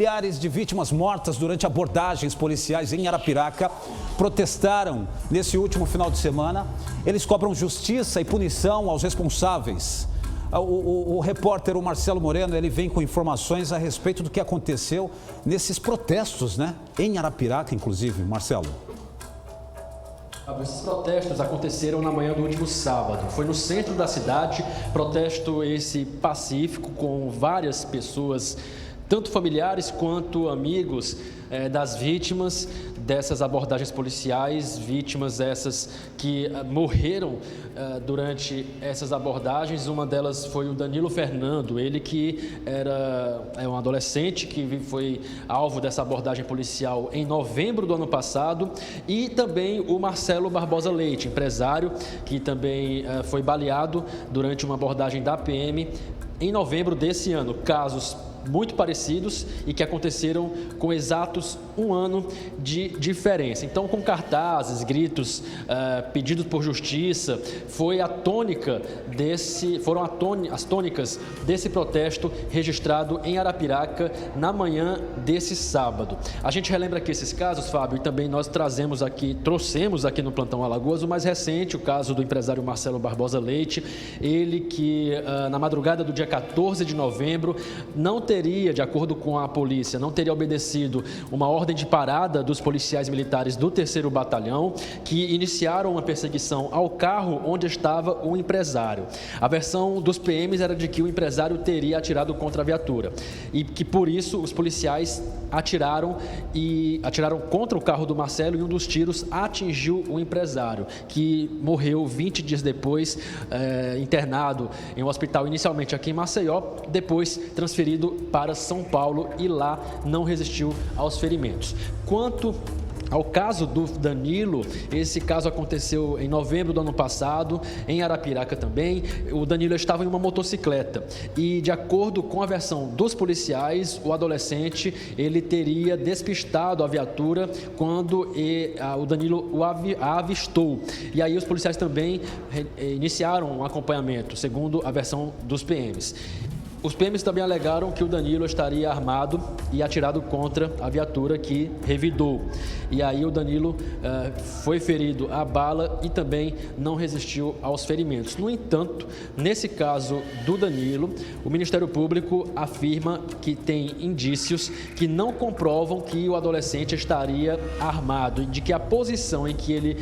Milhares de vítimas mortas durante abordagens policiais em Arapiraca protestaram nesse último final de semana. Eles cobram justiça e punição aos responsáveis. O repórter Marcelo Moreno, ele vem com informações a respeito do que aconteceu nesses protestos, né? Em Arapiraca, inclusive. Marcelo. Esses protestos aconteceram na manhã do último sábado. Foi no centro da cidade, protesto esse pacífico com várias pessoas, tanto familiares quanto amigos das vítimas dessas abordagens policiais, vítimas essas que morreram durante essas abordagens. Uma delas foi o Danilo Fernando, ele que é um adolescente que foi alvo dessa abordagem policial em novembro do ano passado, e também o Marcelo Barbosa Leite, empresário, que também foi baleado durante uma abordagem da PM em novembro desse ano. Casos muito parecidos e que aconteceram com exatos um ano de diferença. Então, com cartazes, gritos, pedidos por justiça, foram as tônicas desse protesto registrado em Arapiraca na manhã desse sábado. A gente relembra aqui esses casos, Fábio, e também nós trouxemos aqui no Plantão Alagoas o mais recente, o caso do empresário Marcelo Barbosa Leite, ele que na madrugada do dia 14 de novembro não teria, de acordo com a polícia, não teria obedecido uma ordem de parada dos policiais militares do 3º Batalhão, que iniciaram uma perseguição ao carro onde estava o empresário. A versão dos PMs era de que o empresário teria atirado contra a viatura e que, por isso, os policiais atiraram contra o carro do Marcelo, e um dos tiros atingiu o empresário, que morreu 20 dias depois, internado em um hospital inicialmente aqui em Maceió, depois transferido para São Paulo, e lá não resistiu aos ferimentos. Quanto ao caso do Danilo, esse caso aconteceu em novembro do ano passado, em Arapiraca também. O Danilo estava em uma motocicleta e, de acordo com a versão dos policiais, o adolescente ele teria despistado a viatura quando o Danilo a avistou. E aí os policiais também iniciaram um acompanhamento, segundo a versão dos PMs. Os PMs também alegaram que o Danilo estaria armado e atirado contra a viatura que revidou. E aí o Danilo foi ferido a bala e também não resistiu aos ferimentos. No entanto, nesse caso do Danilo, o Ministério Público afirma que tem indícios que não comprovam que o adolescente estaria armado, e de que a posição em que ele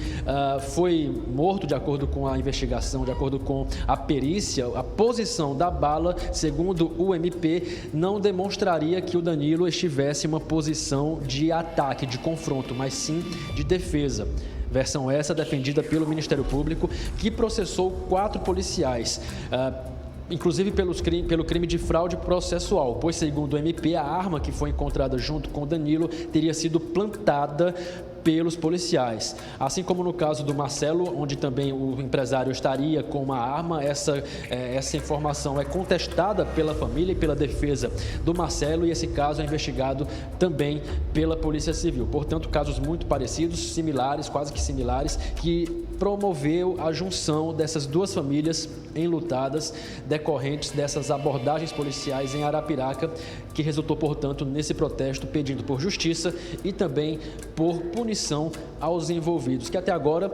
foi morto, de acordo com a investigação, de acordo com a perícia, a posição da bala, segundo o MP, não demonstraria que o Danilo estivesse em uma posição de ataque, de confronto, mas sim de defesa. Versão essa defendida pelo Ministério Público, que processou 4 policiais, inclusive pelo crime de fraude processual, pois, segundo o MP, a arma que foi encontrada junto com o Danilo teria sido plantada pelos policiais. Assim como no caso do Marcelo, onde também o empresário estaria com uma arma, essa informação é contestada pela família e pela defesa do Marcelo, e esse caso é investigado também pela Polícia Civil. Portanto, casos muito parecidos, similares, quase que similares, que promoveu a junção dessas duas famílias enlutadas decorrentes dessas abordagens policiais em Arapiraca, que resultou, portanto, nesse protesto pedindo por justiça e também por punição aos envolvidos, que até agora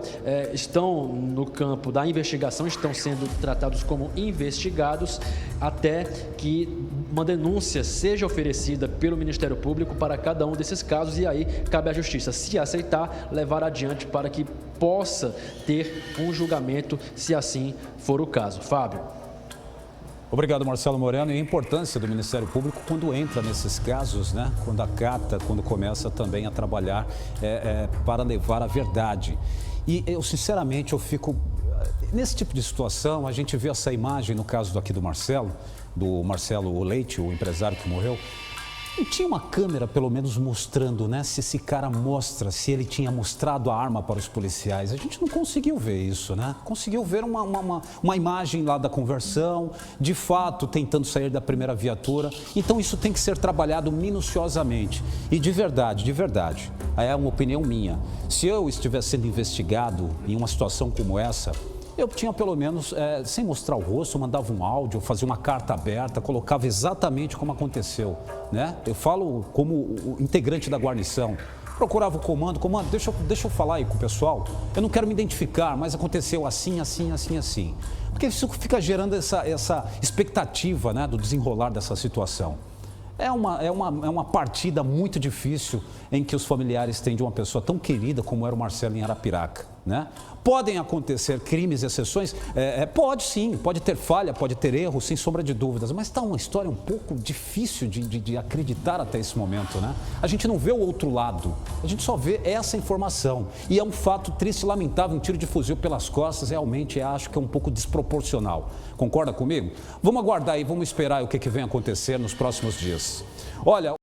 estão no campo da investigação, estão sendo tratados como investigados, até que uma denúncia seja oferecida pelo Ministério Público para cada um desses casos, e aí cabe à Justiça, se aceitar, levar adiante para que possa ter um julgamento, se assim for o caso. Fábio. Obrigado, Marcelo Moreno. E a importância do Ministério Público quando entra nesses casos, né? Quando acata, quando começa também a trabalhar para levar a verdade. E eu, sinceramente, eu fico... Nesse tipo de situação, a gente vê essa imagem no caso aqui do Marcelo Leite, o empresário que morreu. Não tinha uma câmera, pelo menos, mostrando, né, se esse cara se ele tinha mostrado a arma para os policiais. A gente não conseguiu ver isso, né? Conseguiu ver uma imagem lá da conversão, de fato, tentando sair da primeira viatura. Então, isso tem que ser trabalhado minuciosamente. E de verdade, é uma opinião minha. Se eu estivesse sendo investigado em uma situação como essa, eu tinha pelo menos, sem mostrar o rosto, mandava um áudio, fazia uma carta aberta, colocava exatamente como aconteceu, né? Eu falo como o integrante da guarnição. Procurava o comando, deixa eu falar aí com o pessoal, eu não quero me identificar, mas aconteceu assim, assim, assim, assim. Porque isso fica gerando essa expectativa, né, do desenrolar dessa situação. É uma partida muito difícil em que os familiares têm de uma pessoa tão querida como era o Marcelo em Arapiraca, né? Podem acontecer crimes e exceções? Pode sim, pode ter falha, pode ter erro, sem sombra de dúvidas, mas está uma história um pouco difícil de acreditar até esse momento, né? A gente não vê o outro lado, a gente só vê essa informação. E é um fato triste e lamentável, um tiro de fuzil pelas costas, realmente acho que é um pouco desproporcional. Concorda comigo? Vamos aguardar aí, vamos esperar o que vem acontecer nos próximos dias. Olha...